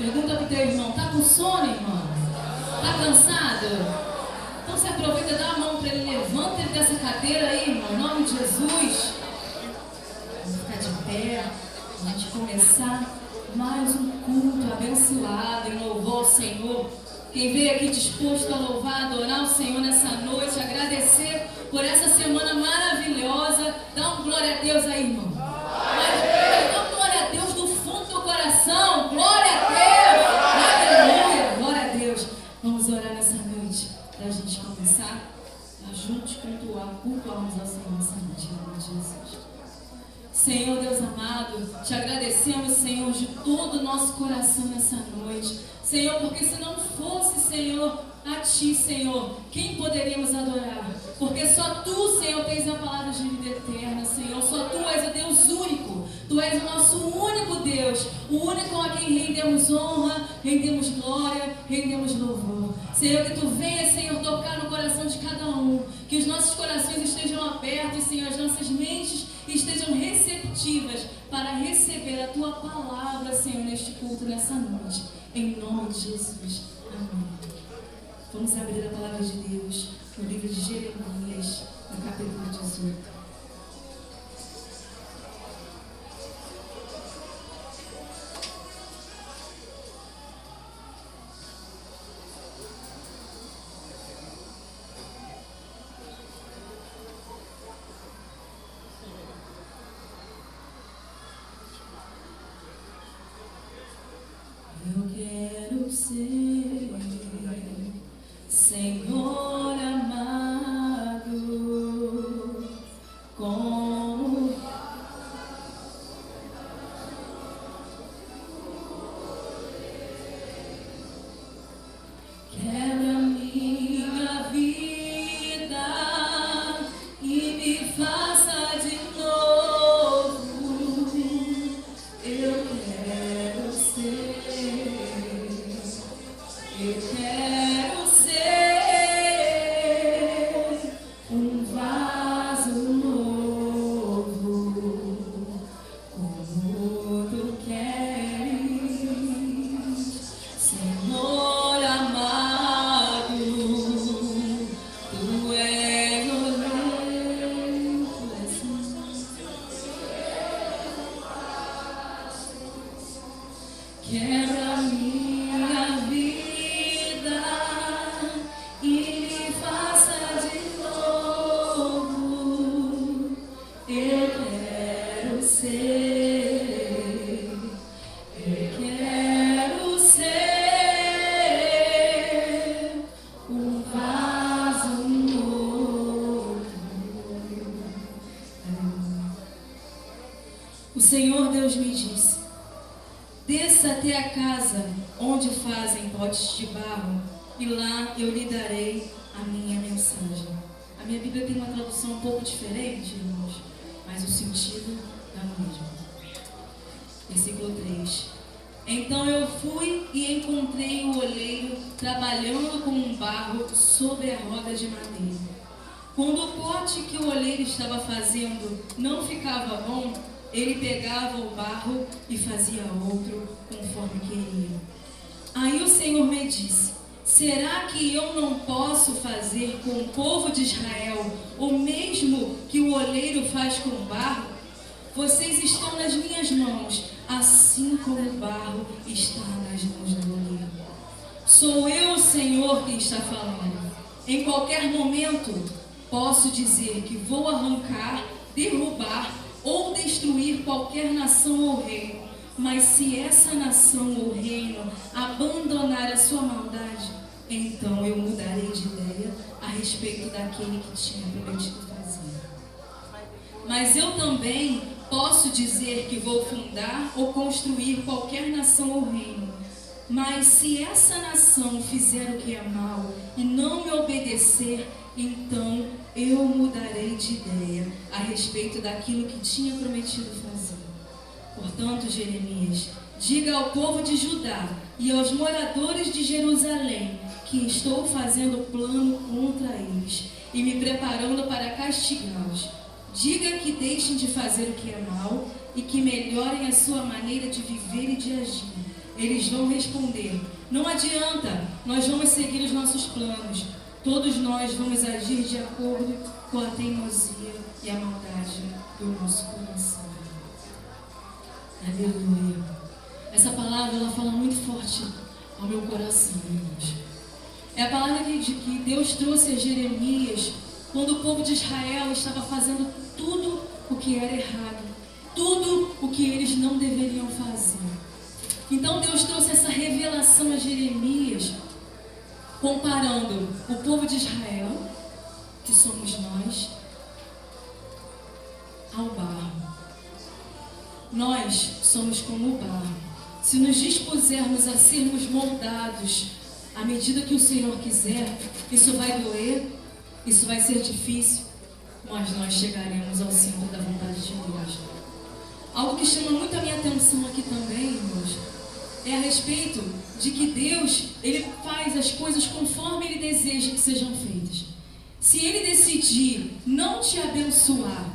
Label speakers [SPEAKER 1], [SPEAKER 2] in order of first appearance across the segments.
[SPEAKER 1] Pergunta pro teu irmão, tá com sono, irmão? Tá cansado? Então se aproveita, dá a mão para ele, levanta ele dessa cadeira aí, irmão, em nome de Jesus. Vamos ficar de pé, a gente começar mais um culto abençoado em louvor ao Senhor. Quem veio aqui disposto a louvar, adorar o Senhor nessa noite, agradecer por essa semana maravilhosa, dá um glória a Deus aí, irmão. Mas dá um glória a Deus do fundo do coração, glória a Deus, aleluia, glória a Deus. Vamos orar nessa noite, para a gente começar a juntos cultuarmos ao Senhor nessa noite, em nome de Jesus. Senhor Deus amado, te agradecemos, Senhor, de todo o nosso coração nessa noite. Senhor, porque se não fosse, Senhor, a Ti, Senhor, quem poderíamos adorar? Porque só Tu, Senhor, tens a palavra de vida eterna, Senhor. Só Tu és o Deus único. Tu és o nosso único Deus, o único a quem rendemos honra, rendemos glória, rendemos louvor. Senhor, que Tu venha, Senhor, tocar no coração de cada um. Que os nossos corações estejam abertos, Senhor, as nossas mentes estejam receptivas para receber a Tua palavra, Senhor, neste culto, nessa noite. Em nome de Jesus. Amém. Vamos abrir a palavra de Deus no livro de Jeremias, no capítulo 18. Eu quero ser Senhor amado, como quebra minha vida e me faça de novo. Eu quero ser. Eu quero ser um vaso novo, como Tu queres, Senhor amado. Tu és o Rei. Quebra minha vida e me faça de novo. Eu quero ser, um vaso novo. O Senhor Deus me disse: desça até a casa onde fazem potes de barro, e lá eu lhe darei a minha mensagem. A minha Bíblia tem uma tradução um pouco diferente, irmãos, mas o sentido é o mesmo. Versículo 3. Então eu fui e encontrei o oleiro trabalhando com um barro sobre a roda de madeira. Quando o pote que o oleiro estava fazendo não ficava bom, ele pegava o barro e fazia outro conforme queria. Aí o Senhor me disse: será que eu não posso fazer com o povo de Israel o mesmo que o oleiro faz com o barro? Vocês estão nas minhas mãos, assim como o barro está nas mãos do oleiro. Sou eu, o Senhor, quem está falando. Em qualquer momento, posso dizer que vou arrancar, derrubar ou destruir qualquer nação ou reino, mas se essa nação ou reino abandonar a sua maldade, então eu mudarei de ideia a respeito daquele que tinha prometido fazer. Mas eu também posso dizer que vou fundar ou construir qualquer nação ou reino, mas se essa nação fizer o que é mal e não me obedecer, então eu mudarei de ideia a respeito daquilo que tinha prometido fazer. Portanto, Jeremias, diga ao povo de Judá e aos moradores de Jerusalém que estou fazendo plano contra eles e me preparando para castigá-los. Diga que deixem de fazer o que é mal e que melhorem a sua maneira de viver e de agir. eles vão responder. Não adianta, nós vamos seguir os nossos planos. Todos nós vamos agir de acordo com a teimosia e a maldade do nosso coração. Aleluia. Essa palavra, ela fala muito forte ao meu coração, irmãos. É a palavra de que Deus trouxe a Jeremias quando o povo de Israel estava fazendo tudo o que era errado, tudo o que eles não deveriam fazer. Então Deus trouxe essa revelação a Jeremias, comparando o povo de Israel, que somos nós, ao barro. Nós somos como o barro. Se nos dispusermos a sermos moldados à medida que o Senhor quiser, isso vai doer, isso vai ser difícil, mas nós chegaremos ao centro da vontade de Deus. Algo que chama muito a minha atenção aqui também, irmãos, é a respeito de que Deus, Ele faz as coisas conforme Ele deseja que sejam feitas. Se Ele decidir não te abençoar,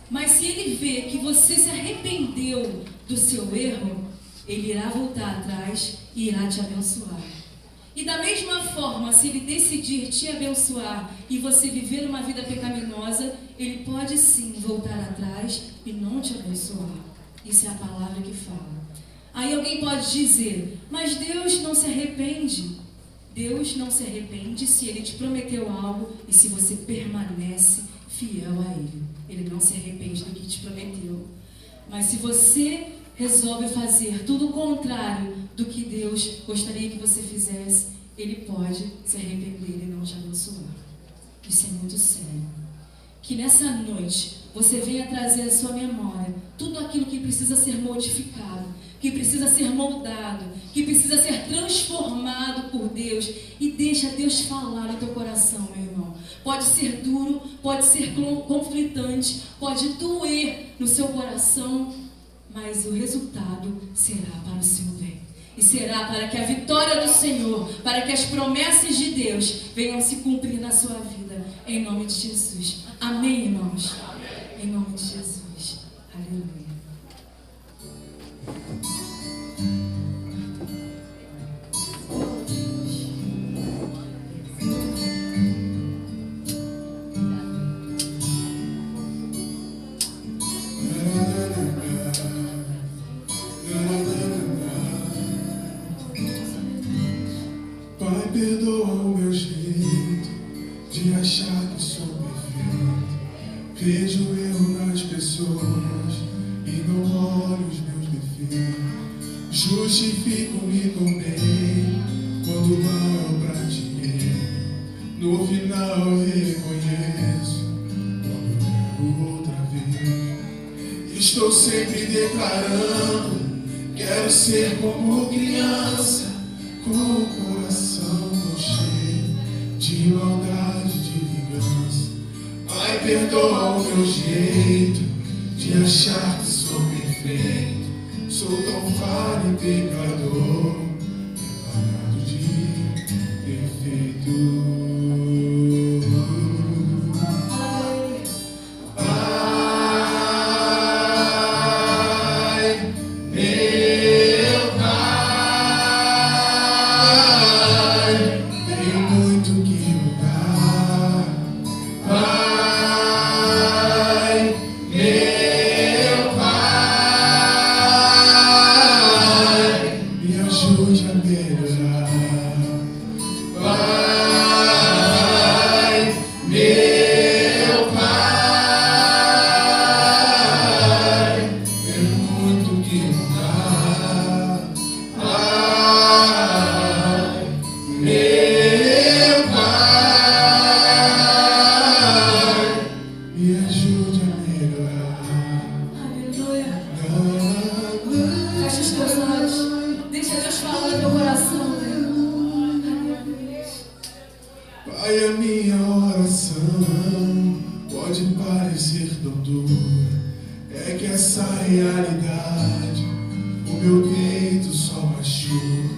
[SPEAKER 1] mas se Ele vê que você se arrependeu do seu erro, Ele irá voltar atrás e irá te abençoar. E da mesma forma, se Ele decidir te abençoar e você viver uma vida pecaminosa, Ele pode sim voltar atrás e não te abençoar. Isso é a palavra que fala. Aí alguém pode dizer, mas Deus não se arrepende. Deus não se arrepende se Ele te prometeu algo e se você permanece fiel a Ele. Ele não se arrepende do que te prometeu. Mas se você resolve fazer tudo o contrário do que Deus gostaria que você fizesse, Ele pode se arrepender e não te abençoar. Isso é muito sério. Que nessa noite você venha trazer à sua memória tudo aquilo que precisa ser modificado, que precisa ser moldado, que precisa ser transformado por Deus, e deixa Deus falar no teu coração, meu irmão. Pode ser duro, pode ser conflitante, pode doer no seu coração, mas o resultado será para o seu bem. E será para que a vitória do Senhor, para que as promessas de Deus venham se cumprir na sua vida. Em nome de Jesus. Amém, irmãos? Amém. Em nome de Jesus. Aleluia.
[SPEAKER 2] Pai, perdoa o meu jeito de achar que sou perfeito. Vejo o erro nas pessoas e não olho os meus defeitos. Justifico-me também quando mal eu pratiquei. No final eu reconheço quando erro outra vez. Estou sempre declarando, quero ser como criança, com o coração cheio de maldade, de vingança. Pai, perdoa o meu jeito de achar que sou perfeito. Sou tão falho e pecador, preparado de perfeito. Pai, a minha oração pode parecer tão dura, é que essa realidade o meu peito só machuca.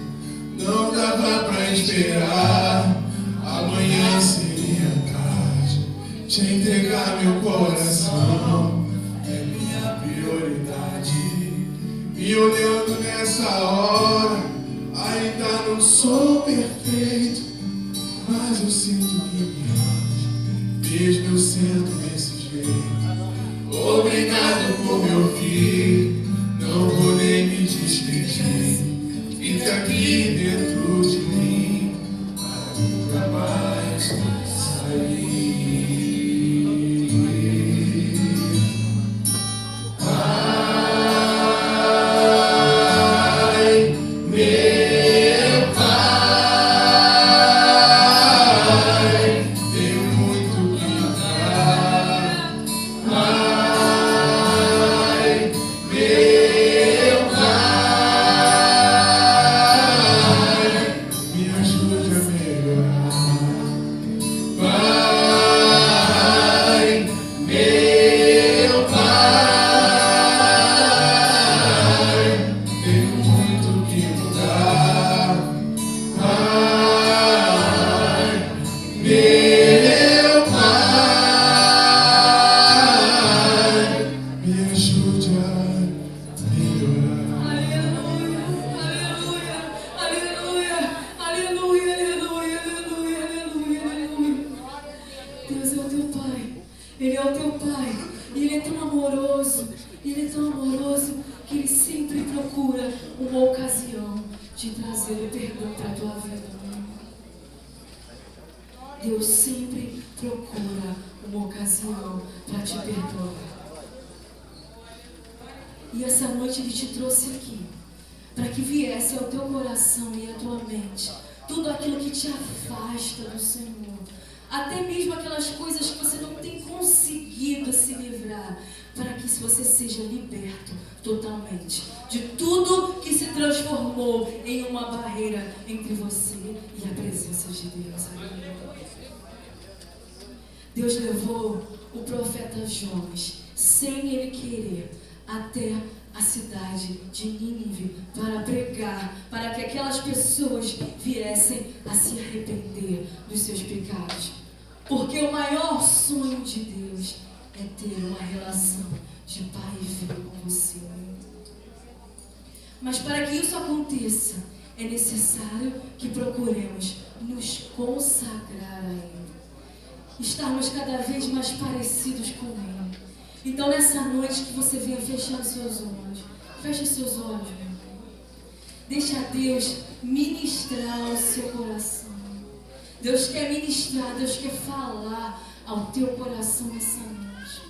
[SPEAKER 2] Não dava pra esperar, amanhã seria tarde. Te entregar meu coração é minha prioridade. Me olhando nessa hora, sou perfeito, mas eu sinto que me amas, mesmo eu sendo desse jeito. Obrigado por me ouvir, não vou nem me despedir. Fica aqui dentro de mim, para nunca mais sair.
[SPEAKER 1] Deus sempre procura uma ocasião para te perdoar. E essa noite Ele te trouxe aqui para que viesse ao teu coração e à tua mente tudo aquilo que te afasta do Senhor, até mesmo aquelas coisas que você não tem conseguido se livrar, para que você seja liberto totalmente de tudo que se transformou em uma barreira entre você e a presença de Deus. Deus levou o profeta Jonas, sem ele querer, até a cidade de Nínive para pregar, para que aquelas pessoas viessem a se arrepender dos seus pecados. Porque o maior sonho de Deus é ter uma relação de pai e filho com você. Mas para que isso aconteça, é necessário que procuremos nos consagrar a Ele, estarmos cada vez mais parecidos com Ele. Então nessa noite que você venha fechando seus olhos, feche seus olhos, meu irmão. Deixa Deus ministrar ao seu coração. Deus quer ministrar, Deus quer falar ao teu coração nessa noite.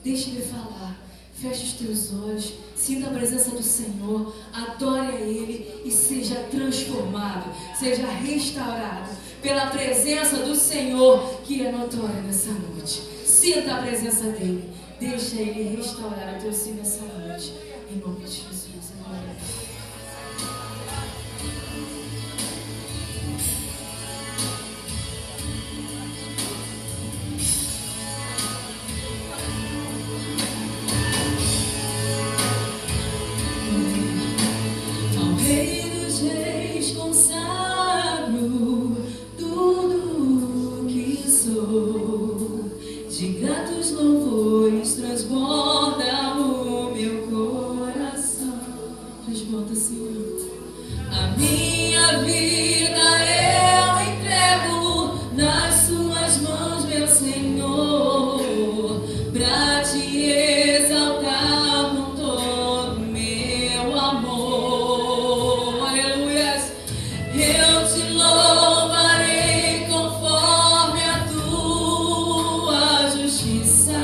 [SPEAKER 1] Deixa Ele falar. Feche os teus olhos, sinta a presença do Senhor, adore a Ele e seja transformado, seja restaurado pela presença do Senhor que é notória nessa noite. Sinta a presença dEle, deixa Ele restaurar o teu ser nessa noite, em nome de Jesus. Amém.
[SPEAKER 3] De gratos louvores transborda o meu coração. Transborda, Senhor. A minha vida eu entrego nas suas mãos, meu Senhor, pra te exaltar com todo o meu amor. Aleluia. Eu te louvarei conforme a tua justiça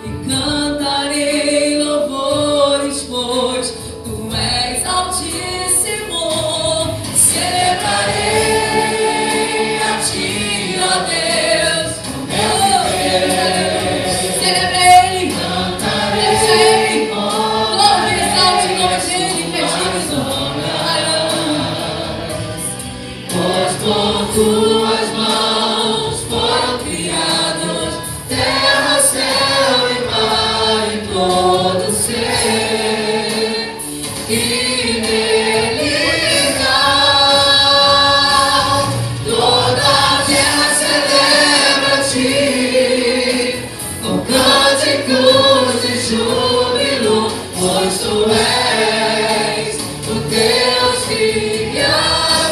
[SPEAKER 3] e cantarei louvores, pois tu és altíssimo. Celebrarei a ti, ó Deus, meu Deus. Celebrei, deixa Ele, louve, exalte o nome dEle, que é digno. Pois por tuas mãos foram criados terra, céu e mar e todo ser que neles há. Toda a terra celebra-te com cânticos de júbilo, pois tu és o Deus Criador.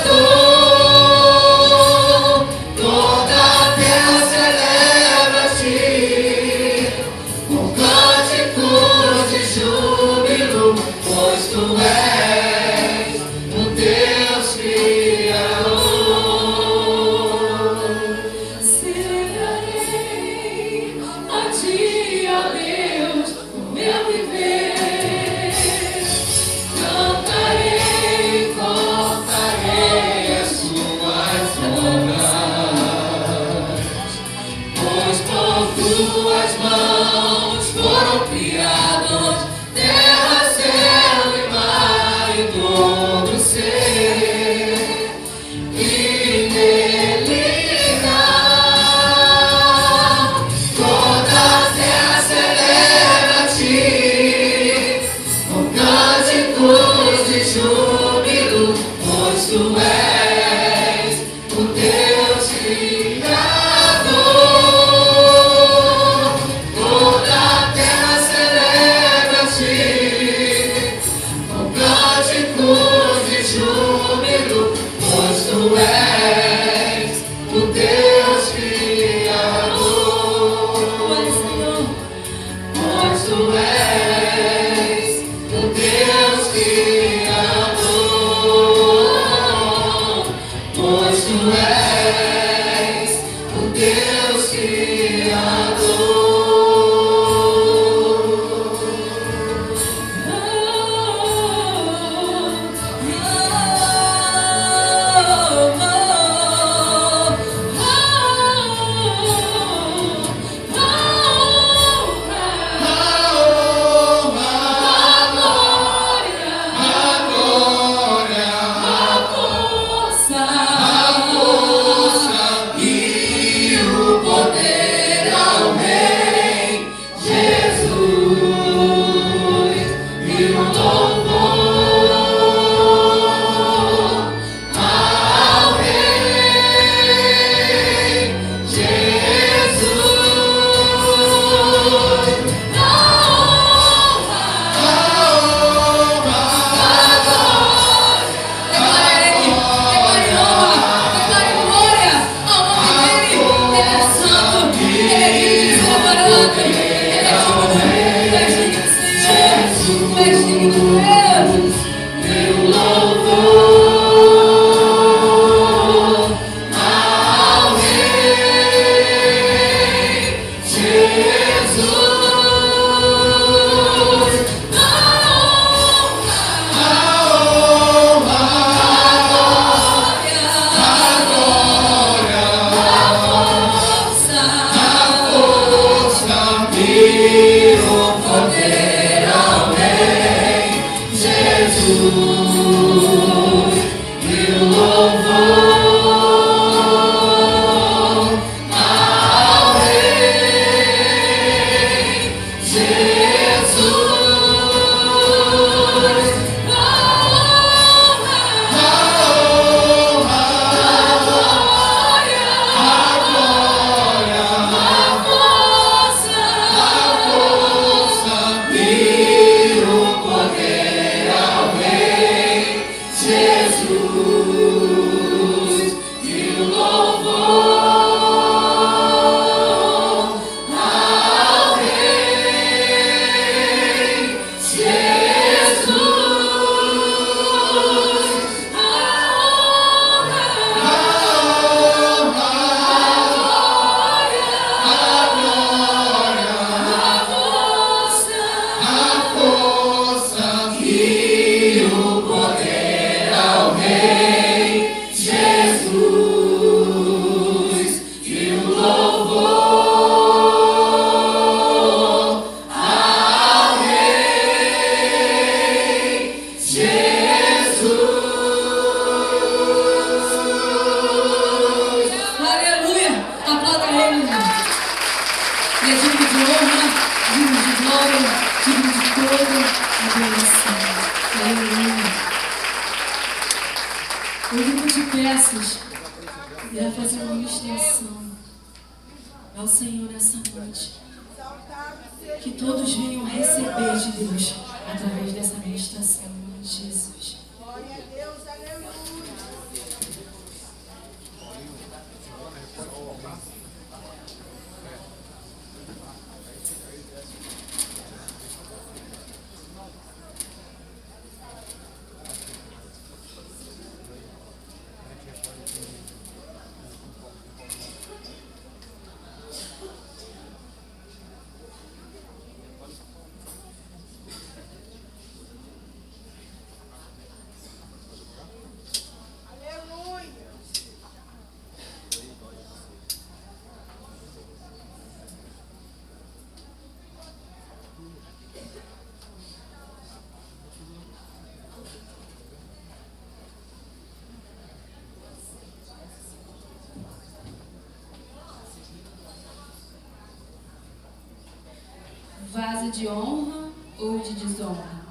[SPEAKER 1] Vaso de honra ou de desonra?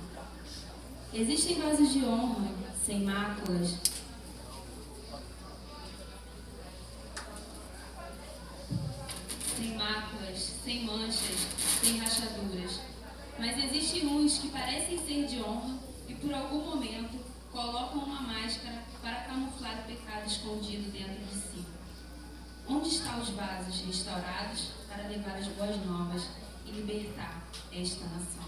[SPEAKER 1] Existem vasos de honra, sem máculas,
[SPEAKER 3] sem manchas, sem rachaduras. Mas existem uns que parecem ser de honra e por algum momento colocam uma máscara para camuflar o pecado escondido dentro de si. Onde estão os vasos restaurados para levar as boas novas e libertar esta nação?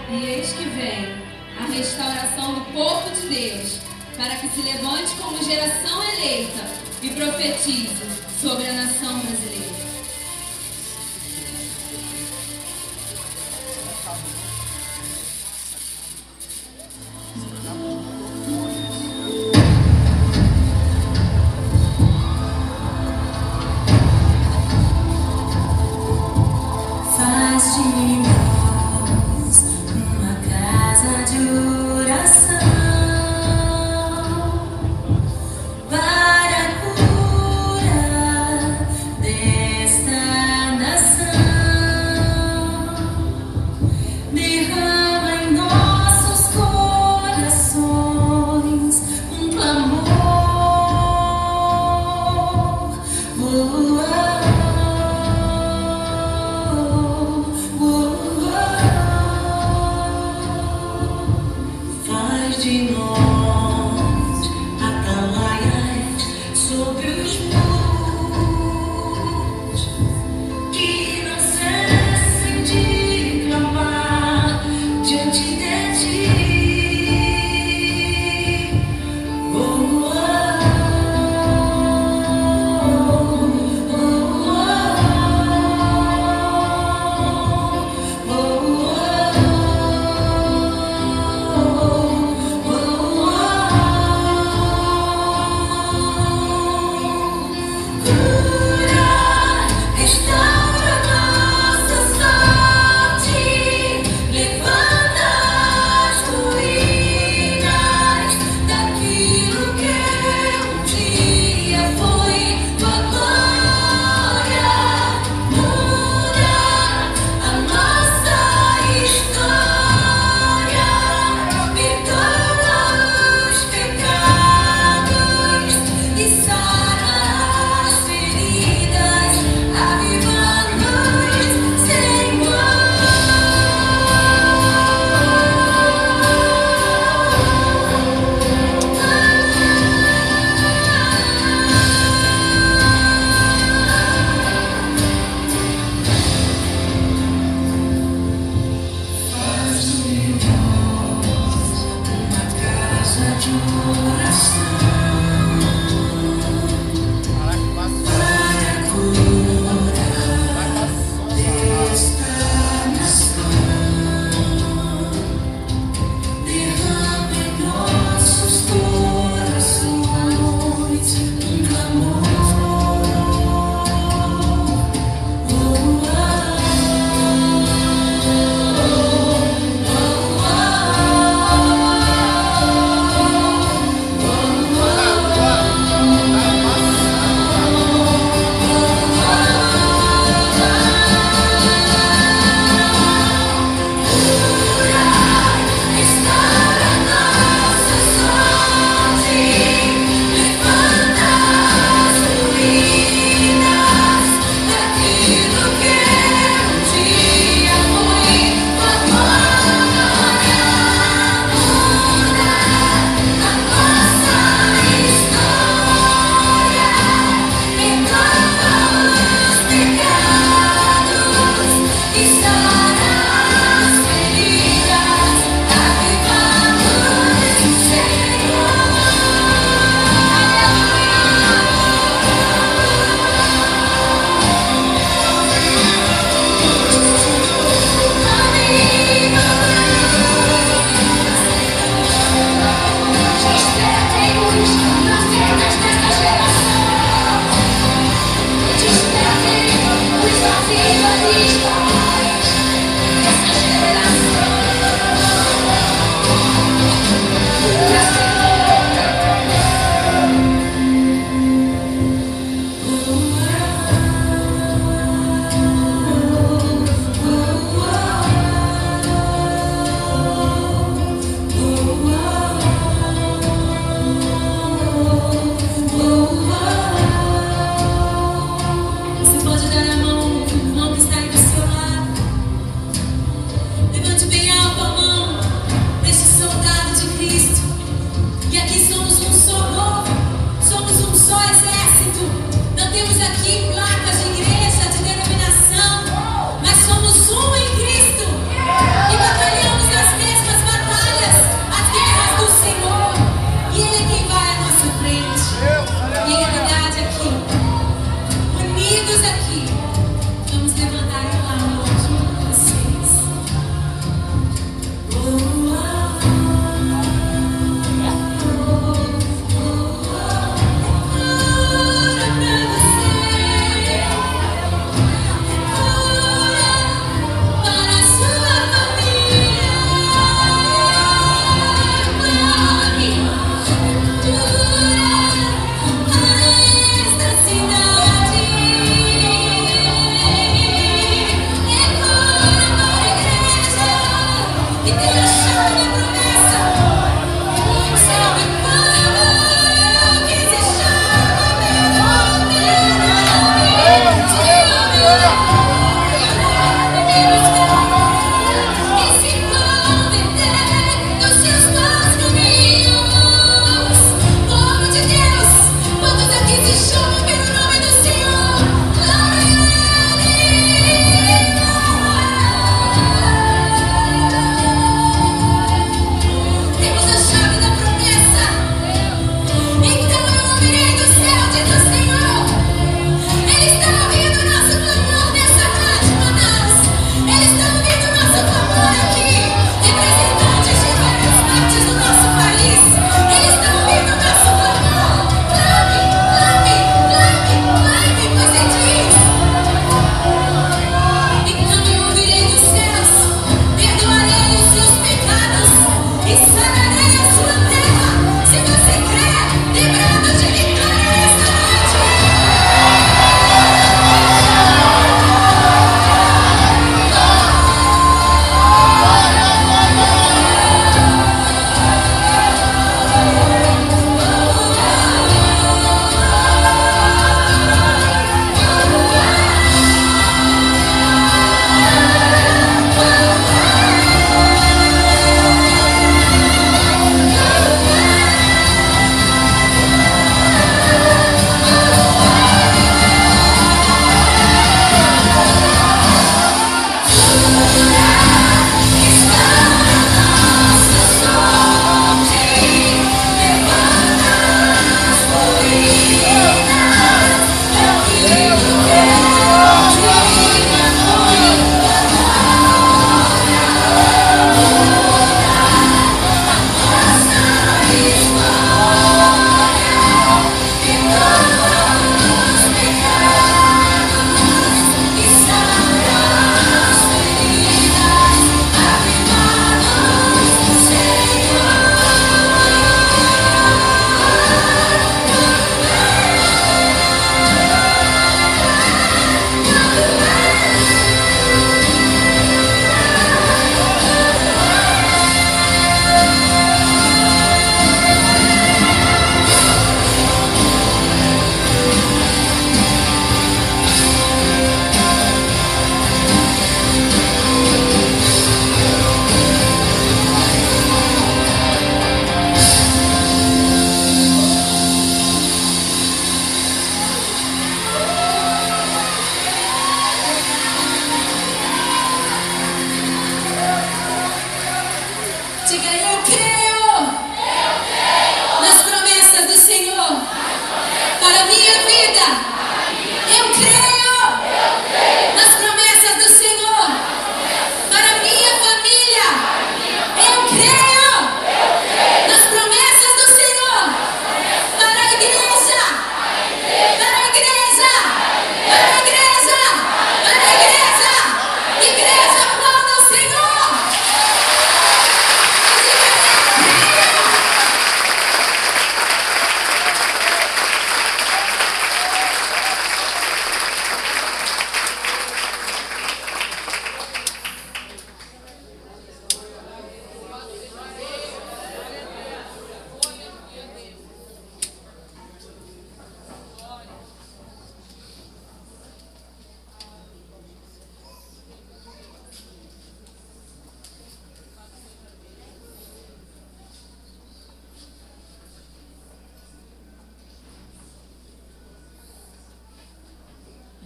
[SPEAKER 3] E eis que vem a restauração do povo de Deus, para que se levante como geração eleita e profetize sobre a nação brasileira.
[SPEAKER 1] Faz de nós uma casa de oração para a cura desta nação. Derrama em nossos corações um clamor. Faz de nós atalaias sobre os muros que não cessem de clamar diante de ti. Você pode dar a mão pro irmão que está aí do seu lado. Levante bem alto a mão deste soldado de Cristo. E aqui somos um só povo, somos um só exército. Não temos aqui placas de igreja, de denominação, mas somos um em Cristo. E batalhamos as mesmas batalhas, as guerras do Senhor. E Ele é quem vai à nossa frente. E a realidade aqui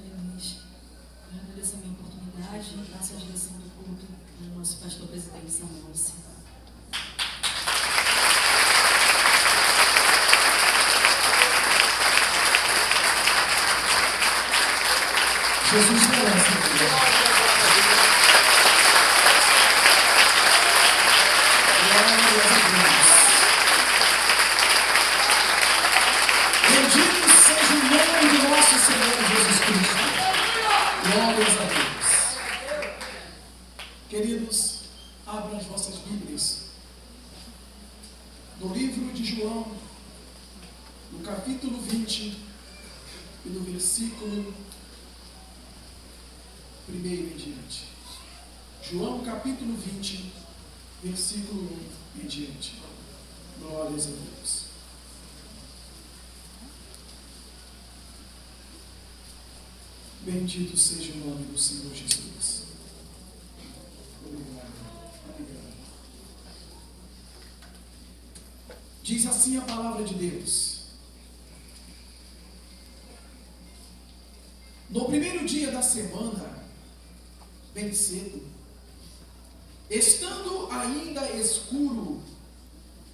[SPEAKER 1] Aleluia. Eu agradeço a minha oportunidade e passo a direção do culto ao nosso pastor presidente Samuel.
[SPEAKER 2] Jesus merece. Glórias a Deus. Bendito seja o nome de nosso Senhor Jesus Cristo. Glórias a Deus. Queridos, abram as vossas Bíblias no livro de João, no capítulo 20 e no versículo 1 em diante. João capítulo 20, versículo 1 em diante. Glórias a Deus. Bendito seja o nome do Senhor Jesus. Obrigado. Obrigado. Diz assim a palavra de Deus. No primeiro dia da semana, bem cedo, estando ainda escuro,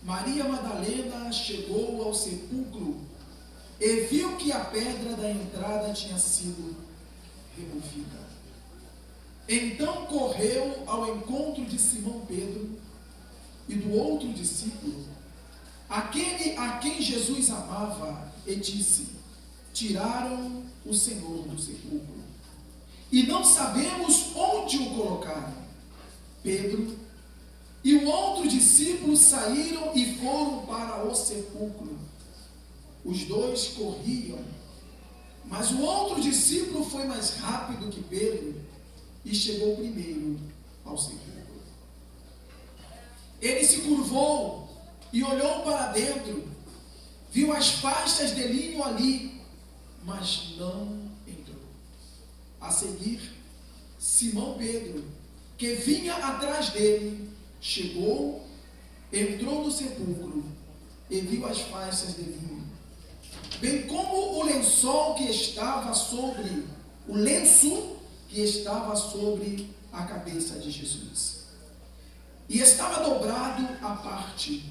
[SPEAKER 2] Maria Madalena chegou ao sepulcro e viu que a pedra da entrada tinha sido removida. Então correu ao encontro de Simão Pedro e do outro discípulo, aquele a quem Jesus amava, e disse: tiraram o Senhor do sepulcro e não sabemos onde o colocaram. Pedro e o outro discípulo saíram e foram para o sepulcro. Os dois corriam, mas o outro discípulo foi mais rápido que Pedro e chegou primeiro ao sepulcro. Ele se curvou e olhou para dentro, viu as faixas de linho ali, mas não entrou. A seguir, Simão Pedro, que vinha atrás dele, chegou, entrou no sepulcro e viu as faixas de linho, bem como o lenço que estava sobre a cabeça de Jesus. E estava dobrado à parte,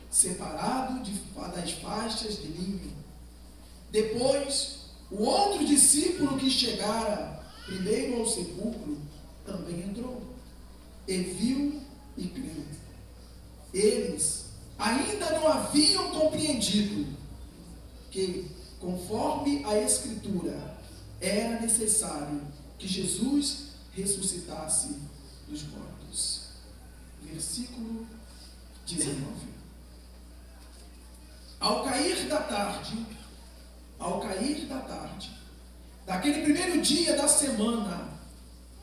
[SPEAKER 2] separado das faixas de linho. Depois, o outro discípulo que chegara primeiro ao sepulcro também entrou e viu e creu. Eles ainda não haviam compreendido que, conforme a Escritura, era necessário que Jesus ressuscitasse dos mortos. Versículo 19. Ao cair da tarde, daquele primeiro dia da semana,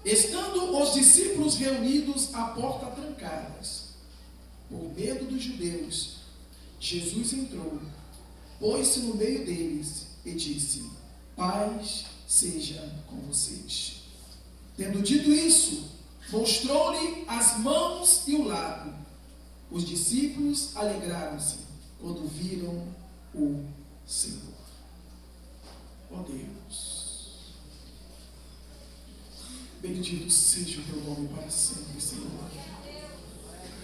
[SPEAKER 2] estando os discípulos reunidos à porta trancadas, por medo dos judeus, Jesus entrou, pôs-se no meio deles e disse: paz seja com vocês. Tendo dito isso, mostrou-lhe as mãos e o lado. Os discípulos alegraram-se quando viram o Senhor. Ó Deus, bendito seja o teu nome para sempre, Senhor.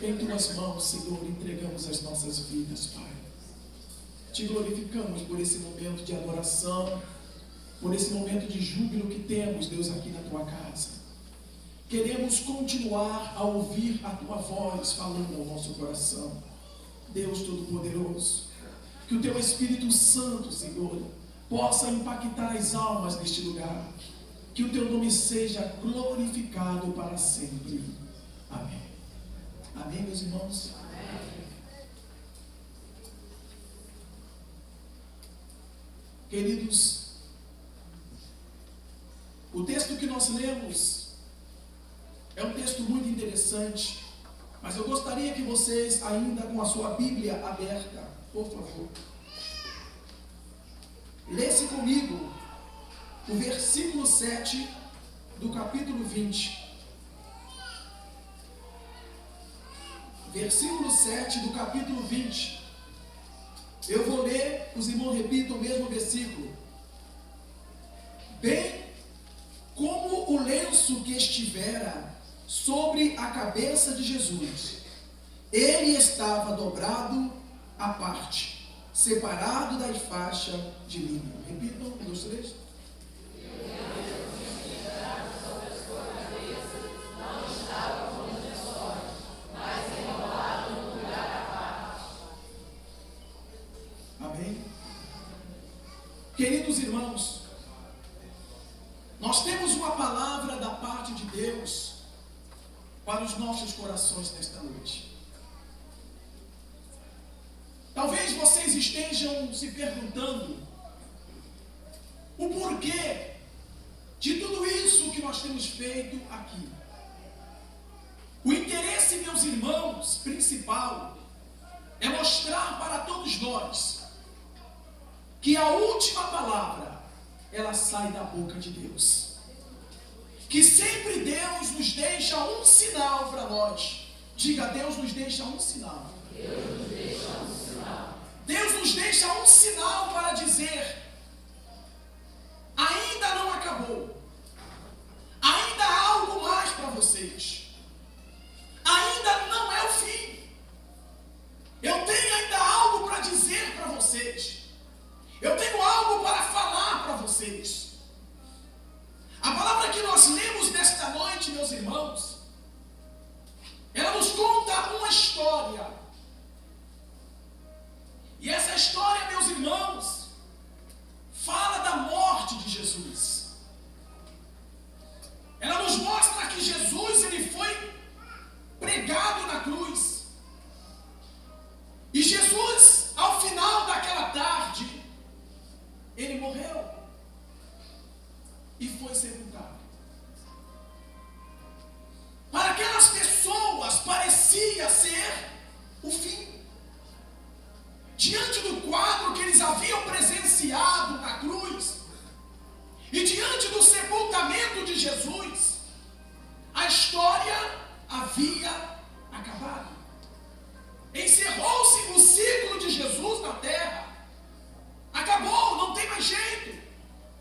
[SPEAKER 2] Em tuas mãos, Senhor, entregamos as nossas vidas, Pai. Te glorificamos por esse momento de adoração, por esse momento de júbilo que temos, Deus, aqui na tua casa. Queremos continuar a ouvir a tua voz falando ao nosso coração. Deus Todo-Poderoso, que o teu Espírito Santo, Senhor, possa impactar as almas neste lugar. Que o teu nome seja glorificado para sempre. Amém. Amém, meus irmãos? Amém. Queridos, o texto que nós lemos é um texto muito interessante, mas eu gostaria que vocês, ainda com a sua Bíblia aberta, por favor, lesse comigo o versículo 7 do capítulo 20. Versículo 7 do capítulo 20. Eu vou ler, os irmãos repitam o mesmo versículo.
[SPEAKER 4] bem como o lenço que estivera sobre a cabeça de Jesus. Ele estava dobrado à parte, separado das faixas de linho. Repitam, 1, 2, 3. Amém? Queridos irmãos, nós temos uma palavra da parte de Deus para os nossos corações nesta noite. Talvez vocês estejam se perguntando o porquê de tudo isso que nós temos feito aqui. O interesse, meus irmãos, principal é mostrar para todos nós que a última palavra, ela sai da boca de Deus. Que sempre Deus nos deixa um sinal para nós. Diga, Deus nos deixa um sinal. Deus nos deixa um sinal. Deus nos deixa um sinal para dizer: ainda não acabou. Ainda há algo mais para vocês. Ainda não é o fim. Eu tenho ainda algo para dizer para vocês. Eu tenho algo para falar para vocês. A palavra que nós lemos nesta noite, meus irmãos, ela nos conta uma história. E essa história, meus irmãos, fala da morte de Jesus. Ela nos mostra que Jesus, ele foi pregado na cruz. E Jesus, ao final daquela tarde, ele morreu e foi sepultado. Para aquelas pessoas parecia ser o fim. Diante do quadro que eles haviam presenciado na cruz e diante do sepultamento de Jesus, a história havia acabado. Encerrou-se o ciclo de Jesus na terra. Acabou, não tem mais jeito.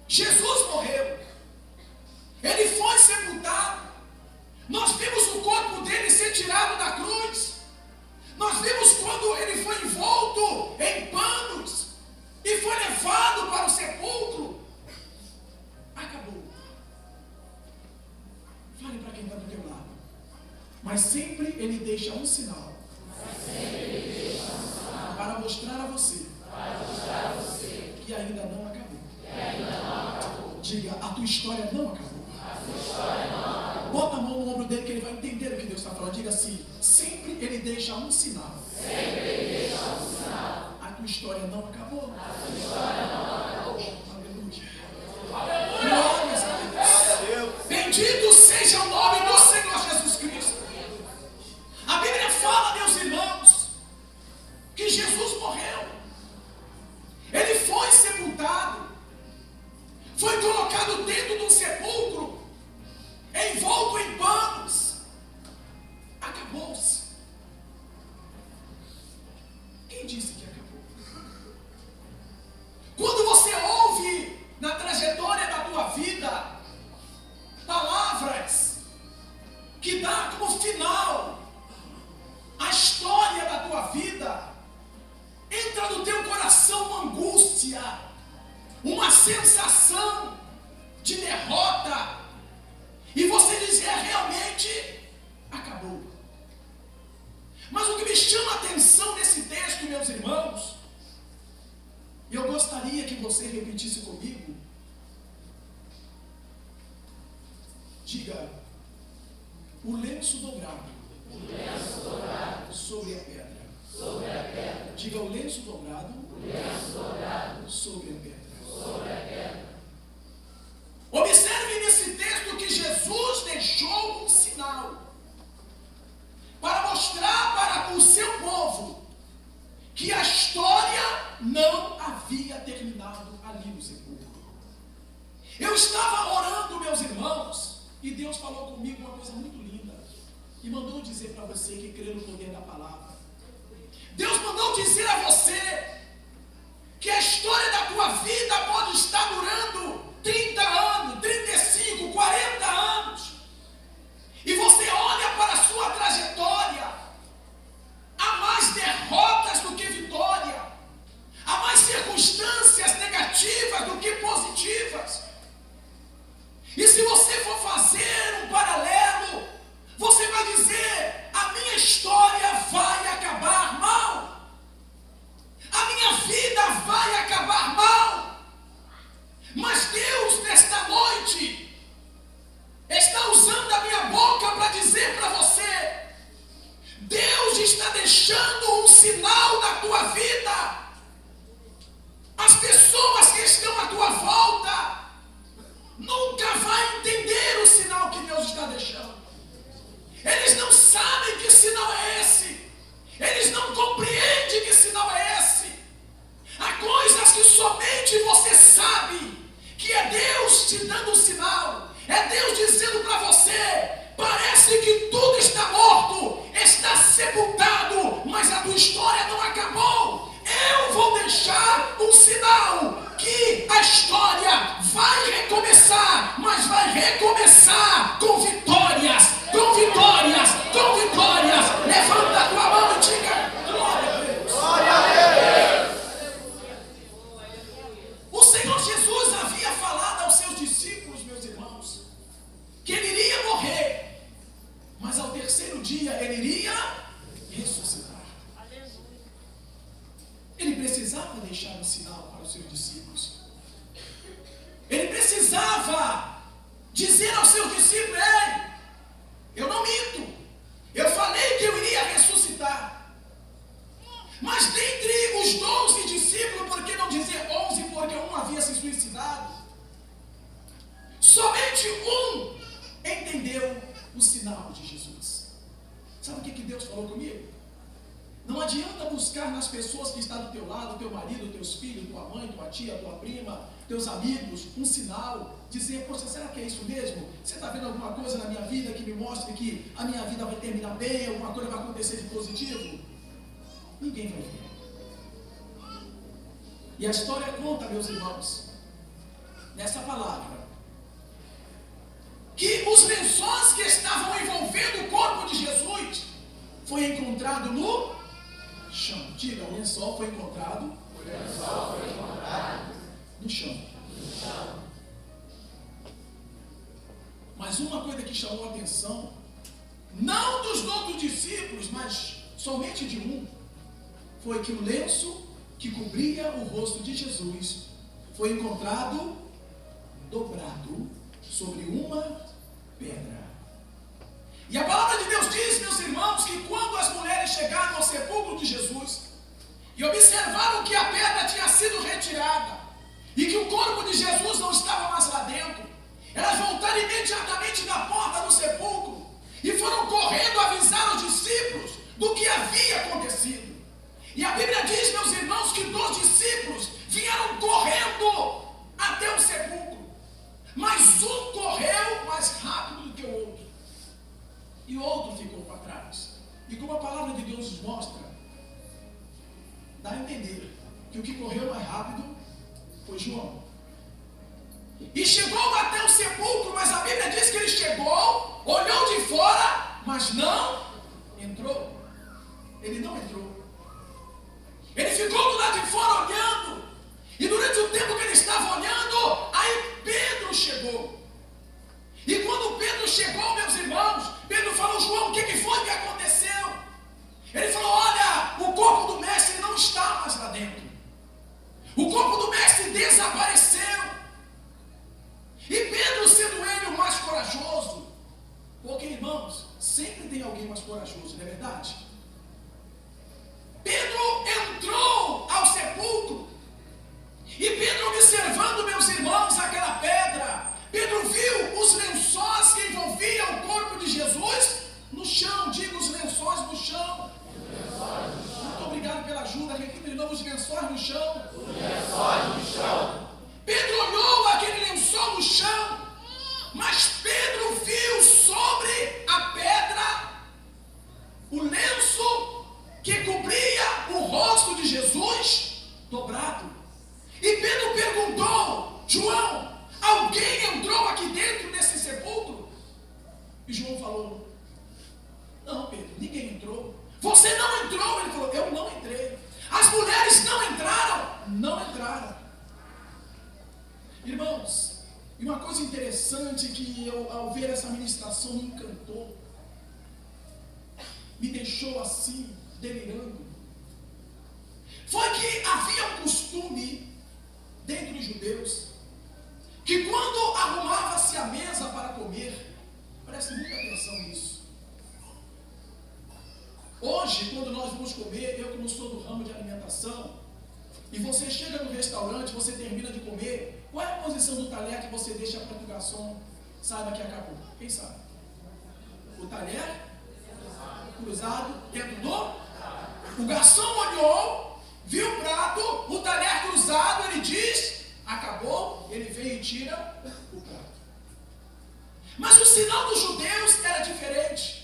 [SPEAKER 4] Jesus morreu. Ele foi sepultado. Nós vimos o corpo dele ser tirado da cruz. Nós vimos quando ele foi envolto em panos e foi levado para o sepulcro. Acabou. Fale para quem está do teu lado. Mas sempre ele deixa um sinal. Para mostrar a você que ainda não acabou. Diga, a tua história não acabou. Bota a mão no ombro dele que ele vai entender o que Deus está falando. Diga assim: sempre ele deixa um sinal. A tua história não acabou. Aleluia. Glórias a Deus. Bendito seja o nome do Senhor Jesus Cristo. A Bíblia fala, meus irmãos, que Jesus morreu. Ele foi sepultado. Foi colocado dentro de um sepulcro, envolto em panos. Acabou-se. Quem disse que acabou? Quando você ouve na trajetória da tua vida palavras que dá como final a história da tua vida, entra no teu coração uma angústia, uma sensação de derrota, e você diz: realmente acabou. Mas o que me chama a atenção nesse texto, meus irmãos, e eu gostaria que você repetisse comigo. Diga: o lenço dobrado sobre a pedra. Diga: o lenço dobrado sobre a pedra. Observe nesse texto que Jesus deixou um sinal para mostrar para o seu povo que a história não havia terminado ali no sepulcro. Eu estava orando, meus irmãos, e Deus falou comigo uma coisa muito linda e mandou dizer para você que crê no poder da palavra. Deus mandou dizer a você que a história da tua vida pode estar durando 30 anos, E se você for fazer um paralelo, você vai dizer: a minha história vai acabar mal. A minha vida vai acabar mal. Mas Deus, nesta noite, está usando a minha boca para dizer para você: Deus está deixando um sinal na tua vida. As pessoas que estão à tua volta nunca vão entender o sinal que Deus está deixando. Eles não sabem que sinal é esse. Eles não compreendem que sinal é esse. Há coisas que somente você sabe, que é Deus te dando um sinal. É Deus dizendo para você: parece que tudo está morto, está sepultado, mas a tua história não acabou. Eu vou deixar um sinal que a história vai recomeçar, mas vai recomeçar com vitórias, com vitórias, com vitórias. Levanta a tua mão e diga: glória a Deus. Glória a Deus. O Senhor Jesus havia falado aos seus discípulos, meus irmãos, que ele iria morrer, mas ao terceiro dia ele iria ressuscitar. Ele precisava deixar um sinal para os seus discípulos. Ele precisava dizer aos seus discípulos: ei, eu não minto, eu falei que eu iria ressuscitar. Mas dentre os 12 discípulos, por que não dizer 11, porque um havia se suicidado, somente um entendeu o sinal de Jesus. Sabe o que Deus falou comigo? Não adianta buscar nas pessoas que estão do teu lado, teu marido, teus filhos, tua mãe, tua tia, tua prima, teus amigos, um sinal, dizer: poxa, será que é isso mesmo? Você está vendo alguma coisa na minha vida que me mostre que a minha vida vai terminar bem, alguma coisa vai acontecer de positivo? Ninguém vai ver. E a história conta, meus irmãos, nessa palavra, que os lençóis que estavam envolvendo o corpo de Jesus foi encontrado no chão. Diga: o lençol foi encontrado. O lençol foi encontrado no chão. No chão. Mas uma coisa que chamou a atenção, não dos outros discípulos, mas somente de um, foi que o lenço que cobria o rosto de Jesus foi encontrado dobrado sobre uma pedra. E a palavra de Deus diz, meus irmãos, que quando as mulheres chegaram ao sepulcro de Jesus e observaram que a pedra tinha sido retirada e que o corpo de Jesus não estava mais lá dentro, elas voltaram imediatamente da porta do sepulcro e foram correndo avisar os discípulos do que havia acontecido. E a Bíblia diz, meus irmãos, que 2 discípulos vieram correndo até o sepulcro, mas um correu mais rápido do que o outro, e o outro ficou para trás. E como a palavra de Deus nos mostra, dá a entender que o que correu mais rápido foi João. E chegou até o sepulcro, mas a Bíblia diz que ele chegou, olhou de fora, mas não entrou. Ele não entrou. Ele ficou do lado de fora olhando. E durante o tempo que ele estava olhando, aí Pedro chegou. E quando Pedro chegou, meus irmãos, Pedro falou: João, o que foi que aconteceu? Ele falou: olha, o corpo do mestre não está mais lá dentro. O corpo do mestre desapareceu. E Pedro, sendo ele o mais corajoso, porque, irmãos, sempre tem alguém mais corajoso, não é verdade? Pedro entrou ao sepulcro. E Pedro, observando, meus irmãos, aquela pedra, Pedro viu os lençóis que envolviam o corpo de Jesus no chão. Diga: os lençóis no chão. Muito obrigado pela ajuda. Repita de novo: os lençóis no chão. Os lençóis no chão. Pedro olhou aquele lençol no chão, mas Pedro viu sobre a pedra o lenço que cobria o rosto de Jesus dobrado. E Pedro perguntou: João, alguém entrou aqui dentro desse sepulcro? E João falou: não, Pedro, ninguém entrou. Você não entrou? Ele falou: eu não entrei. As mulheres não entraram? Não entraram. Irmãos, E uma coisa interessante que eu, ao ver essa ministração, me encantou, me deixou assim, delirando, foi que havia um costume dentro dos judeus, que quando arrumava-se a mesa para comer, preste muita atenção nisso. Hoje, quando nós vamos comer, eu que não sou do ramo de alimentação, e você chega no restaurante, você termina de comer, qual é a posição do talher que você deixa para que o garçom saiba que acabou? Quem sabe? O talher cruzado dentro do... O garçom olhou, viu o prato, o talher cruzado, ele diz, acabou, ele vem e tira o prato. Mas o sinal dos judeus era diferente.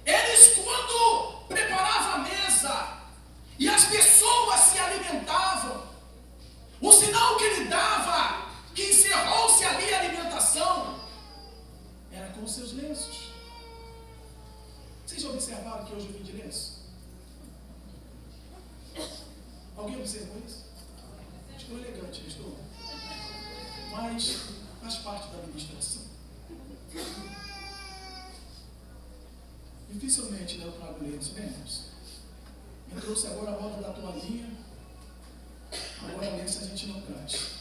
[SPEAKER 4] Eles, quando preparavam a mesa e as pessoas se alimentavam, o sinal que ele dava, que encerrou-se ali a alimentação, era com os seus lenços. Vocês já observaram que hoje eu vim de lenço? Alguém observou isso? Estou elegante, não estou? Mas faz parte da administração. Dificilmente, né, eu trago lenço, né, irmãos? Eu trouxe agora a moda da toalhinha, agora a lenço a gente não traz.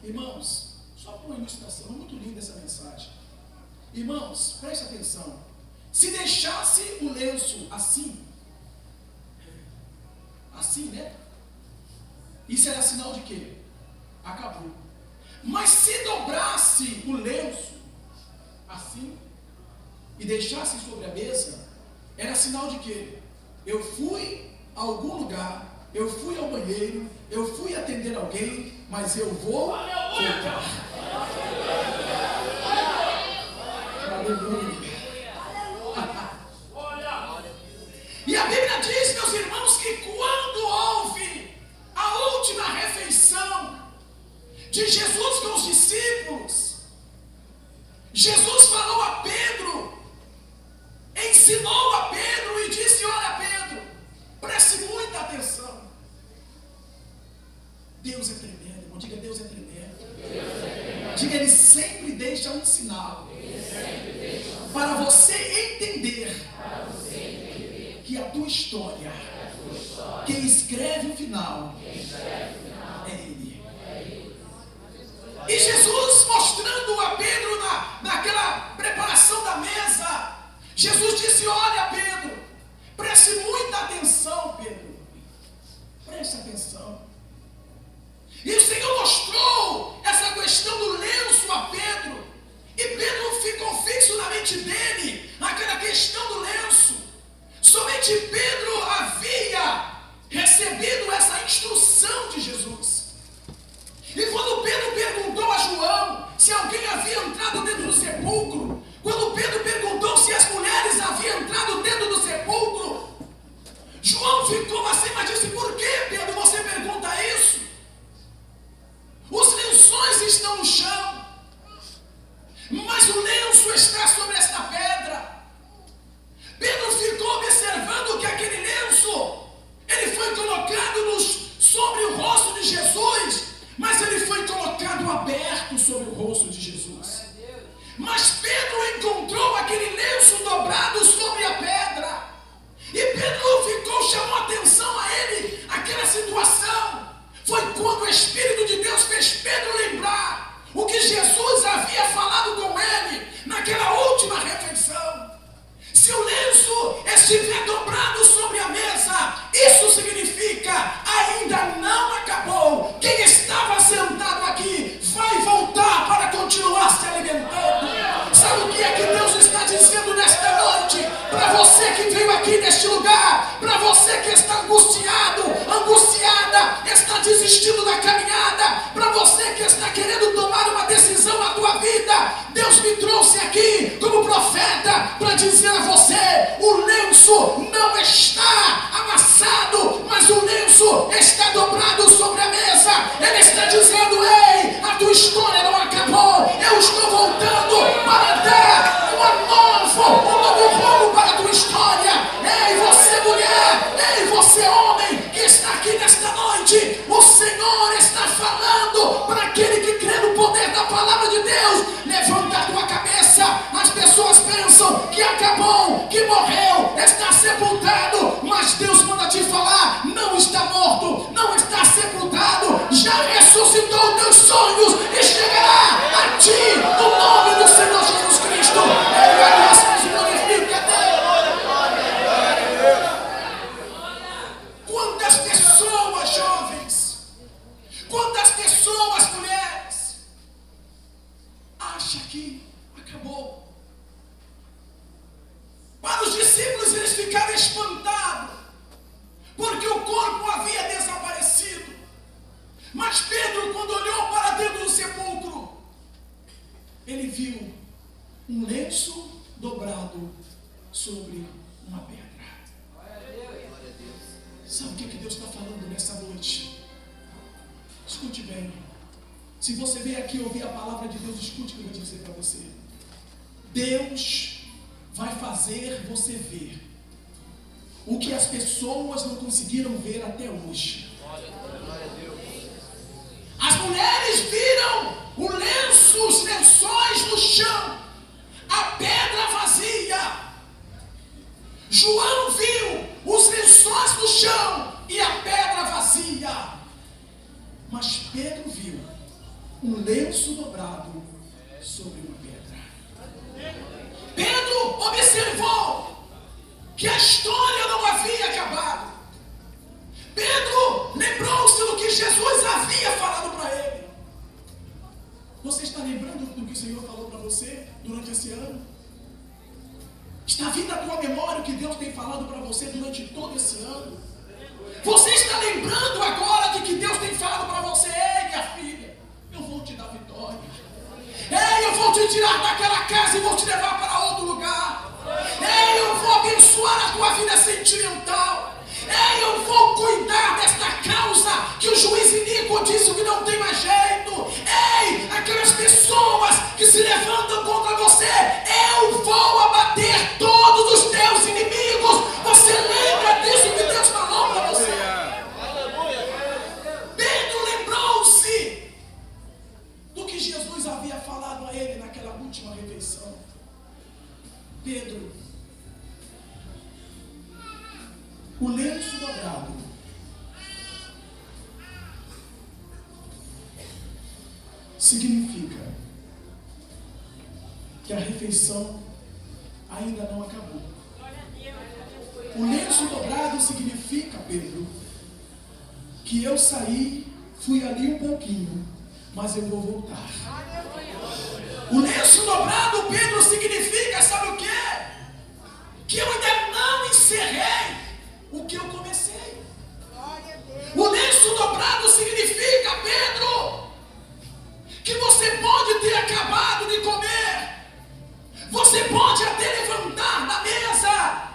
[SPEAKER 4] Irmãos, só por uma ilustração, é muito linda essa mensagem. Irmãos, preste atenção. Se deixasse o lenço assim, né? Isso era sinal de quê? Acabou. Mas se dobrasse o lenço assim e deixasse sobre a mesa, era sinal de quê? Eu fui a algum lugar, eu fui ao banheiro, eu fui atender alguém, mas eu vou voltar. Aleluia. E a Bíblia diz, meus irmãos, que quando houve a última refeição de Jesus com os discípulos, Jesus falou a Pedro, ensinou a Pedro e disse: olha, Pedro, preste muita atenção. Deus é tremendo, irmão. Diga, Deus é tremendo. Diga, Ele sempre deixa um sinal para você entender que a tua história, quem escreve o final, é Ele. E Jesus, mostrando a Pedro naquela preparação da mesa, Jesus disse: olha, Pedro, preste muita atenção, Pedro. Preste atenção. E o Senhor mostrou essa questão do lenço a Pedro. E Pedro ficou fixo na mente dele, aquela questão do lenço. Somente Pedro havia recebido essa instrução de Jesus. E quando Pedro perguntou a João se alguém havia entrado dentro do sepulcro, quando Pedro perguntou se as mulheres haviam entrado dentro do sepulcro, João ficou assim, mas disse: por que, Pedro, você pergunta isso? Os lençóis estão no chão, mas o lenço está sobre esta pedra. Pedro ficou observando que aquele lenço, ele foi colocado sobre o rosto de Jesus, mas ele foi colocado aberto sobre o rosto de Jesus. Mas Pedro encontrou aquele lenço dobrado sobre a pedra, e Pedro chamou a atenção a ele, aquela situação. Foi quando o Espírito de Deus fez Pedro lembrar o que Jesus havia falado com ele naquela última refeição. Se o lenço estiver dobrado sobre a mesa, isso significa ainda não acabou. Quem estava sentado aqui vai voltar para continuar se alimentando. Sabe o que é que Deus está dizendo nesta noite? Para você que veio aqui neste lugar, para você que está angustiado, angustiada, está desistindo da caminhada, para você que está querendo tomar uma decisão na tua vida, Deus me trouxe aqui como profeta para dizer a você: o lenço não está amassado, mas o lenço está dobrado sobre a mesa. Ele está dizendo: ei, a tua história não acabou, eu estou voltando para dar um novo rumo para a tua história. Ei, você mulher, ei, você homem que está aqui nesta noite, o Senhor está falando para aquele que crê no poder da sepultado, mas Deus manda te falar: não está morto, não está sepultado, já ressuscitou teus sonhos e chegará a ti no nome do Senhor Jesus Cristo. Ele agradece, se glorifica a Deus. Quantas pessoas jovens, quantas pessoas mulheres acham que acabou? Para os discípulos, eles ficaram espantados, porque o corpo havia desaparecido. Mas Pedro, quando olhou para dentro do sepulcro, ele viu um lenço dobrado sobre uma pedra. Sabe o que Deus está falando nessa noite? Escute bem. Se você veio aqui ouvir a palavra de Deus, escute o que eu vou dizer para você. Deus vai fazer você ver o que as pessoas não conseguiram ver até hoje. As mulheres viram os lençóis no chão, a pedra vazia. João viu os lençóis no chão e a pedra vazia. Mas Pedro viu um lenço dobrado sobre uma pedra. Pedro observou que a história não havia acabado. Pedro lembrou-se do que Jesus havia falado para ele. Você está lembrando do que o Senhor falou para você durante esse ano? Está vindo à tua memória o que Deus tem falado para você durante todo esse ano? Você está lembrando agora de que Deus tem falado para você? Ei, minha filha, eu vou te dar vitória. Ei, eu vou te tirar daquela casa e vou te levar para outro lugar. Ei, eu vou abençoar a tua vida sentimental. Ei, eu vou cuidar desta causa que o juiz iníquo disse que não tem mais jeito. Ei, aquelas pessoas que se levantam contra você, eu vou abater todos os teus inimigos. Você lembra disso que Deus falou para você? Pedro lembrou-se do que Jesus havia falado a ele naquela última refeição. Pedro, o lenço dobrado significa que a refeição ainda não acabou. O lenço dobrado significa, Pedro, que eu saí, fui ali um pouquinho, mas eu vou voltar. O lenço dobrado, Pedro, significa, sabe o quê? Que eu ainda não encerrei o que eu comecei. O lenço dobrado significa, Pedro, que você pode ter acabado de comer, você pode até levantar da mesa,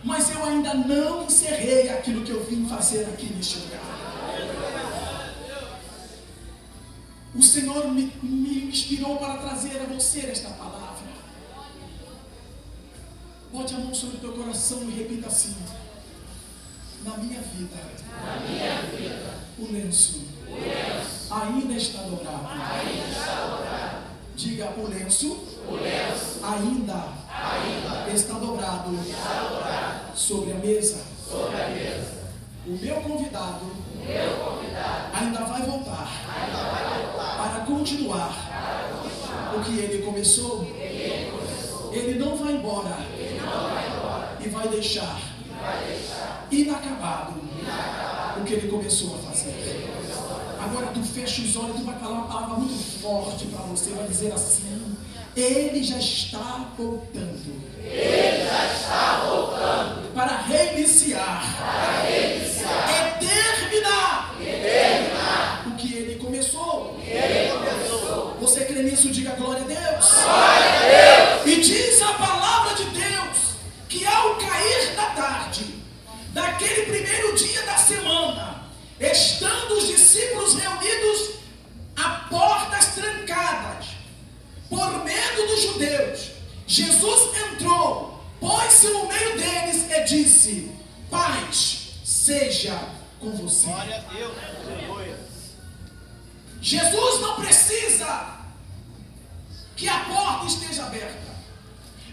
[SPEAKER 4] mas eu ainda não encerrei aquilo que eu vim fazer aqui neste lugar. O Senhor me inspirou para trazer a você esta palavra. Bote a mão sobre o teu coração e repita assim: na minha vida, o lenço ainda está dobrado. Diga: o lenço ainda está dobrado sobre a mesa. O meu convidado ainda vai voltar para continuar o que ele começou. Ele não vai embora e vai deixar inacabado o que ele começou a fazer. Agora tu fecha os olhos, tu vai falar uma palavra muito forte para você, vai dizer assim: ele já está voltando. Para reiniciar. E terminar o que ele começou. Você crê nisso? Diga glória a Deus. E diz a palavra de Deus que ao cair da tarde daquele primeiro dia da semana, estando os discípulos reunidos a portas trancadas por medo dos judeus, Jesus entrou, pôs-se no meio deles e disse: paz seja com você.
[SPEAKER 5] Glória a Deus.
[SPEAKER 4] Jesus não precisa que a porta esteja aberta.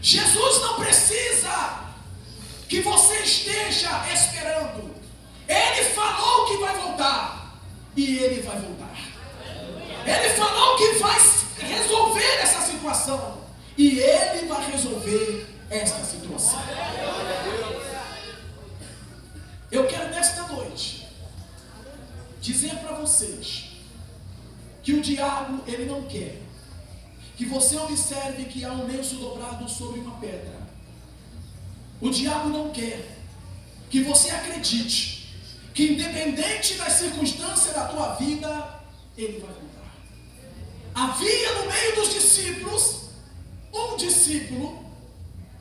[SPEAKER 4] Jesus não precisa que você esteja esperando. Ele falou que vai voltar, e Ele vai voltar. Ele falou que vai resolver essa situação, e Ele vai resolver esta situação. Eu quero nesta noite dizer para vocês que o diabo, ele não quer que você observe que há um lenço dobrado sobre uma pedra. O diabo não quer que você acredite que, independente das circunstâncias da tua vida, ele vai voltar. Havia no meio dos discípulos um discípulo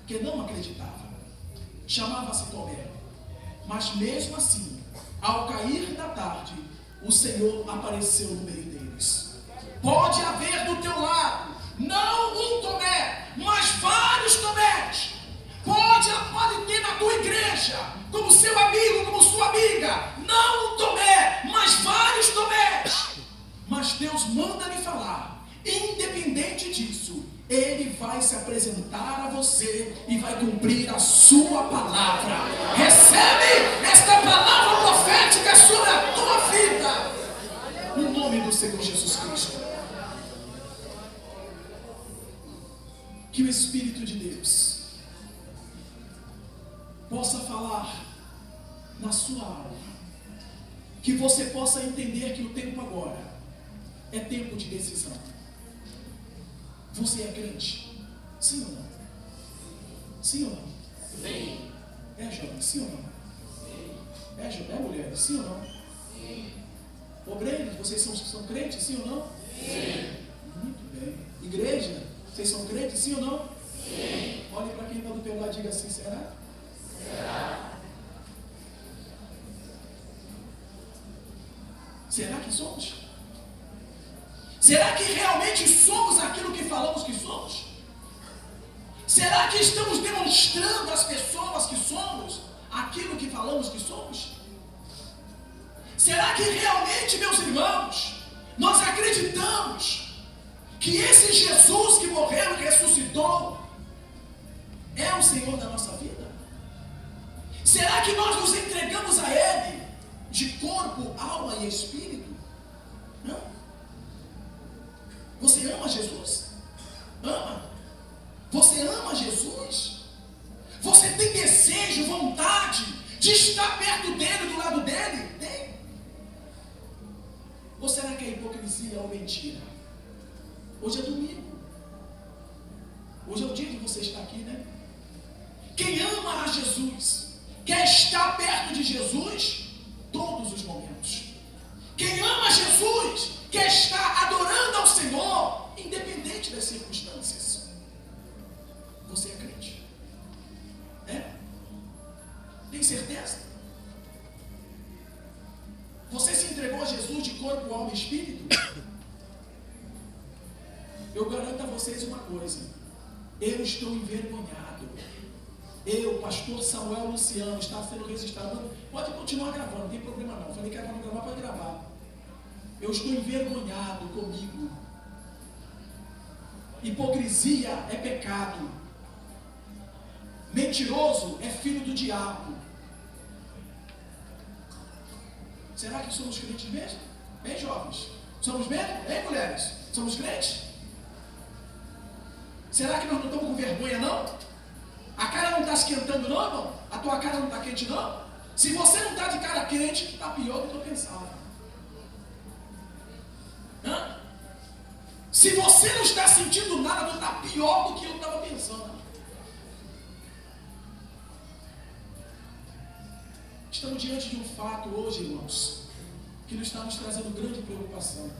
[SPEAKER 4] que não acreditava, chamava-se Tomé. Mas mesmo assim, ao cair da tarde, o Senhor apareceu no meio deles. Pode haver do teu lado não um Tomé, mas vários Tomés. Pode ter na tua igreja, como seu amigo, como sua amiga, não um Tomé, mas vários Tomés. Mas Deus manda lhe falar, independente disso, Ele vai se apresentar a você e vai cumprir a sua palavra. Recebe esta palavra profética sobre a tua vida, no nome do Senhor Jesus Cristo. Que o Espírito de Deus possa falar na sua alma, que você possa entender que o tempo agora é tempo de decisão. Você é crente? Sim ou não? Sim ou não? Sim. É jovem? Sim ou não? Sim. É jovem? É mulher? Sim ou não? Sim. Obreiros, vocês são crentes? Sim ou não? Sim. Muito bem. Igreja, vocês são crentes? Sim ou não? Sim. Olhe para quem está do teu lado e diga assim, será? Será? Será que somos? Será que realmente somos aquilo que falamos que somos? Será que estamos demonstrando às pessoas que somos aquilo que falamos que somos? Será que realmente, meus irmãos, nós acreditamos que esse Jesus que morreu e ressuscitou é o Senhor da nossa vida? Será que nós nos entregamos a Ele de corpo, alma e espírito? Não. Você ama Jesus? Ama? Você ama Jesus? Você tem desejo, vontade de estar perto dele, do lado dele? Tem? Ou será que é hipocrisia ou mentira? Hoje é domingo. Hoje é o dia de você estar aqui, né? Quem ama a Jesus, quer estar perto de Jesus todos os momentos. Quem ama Jesus, quer estar adorando ao Senhor, independente das circunstâncias. Você é crente? É? Tem certeza? Você se entregou a Jesus de corpo, alma e espírito? Eu garanto a vocês uma coisa. Eu estou envergonhado. Eu, pastor Samuel Luciano, está sendo registrado. Pode continuar gravando, não tem problema não. Falei que era para não gravar, pode gravar. Eu estou envergonhado comigo. Hipocrisia é pecado. Mentiroso é filho do diabo. Será que somos crentes mesmo? Bem, jovens? Somos mesmo? Bem, mulheres? Somos crentes? Será que nós não estamos com vergonha, não? A cara não está esquentando, não, irmão? A tua cara não está quente, não? Se você não está de cara quente, está pior do que eu pensava. Hã? Se você não está sentindo nada, tu está pior do que eu estava pensando. Estamos diante de um fato hoje, irmãos, que nos está nos trazendo grande preocupação.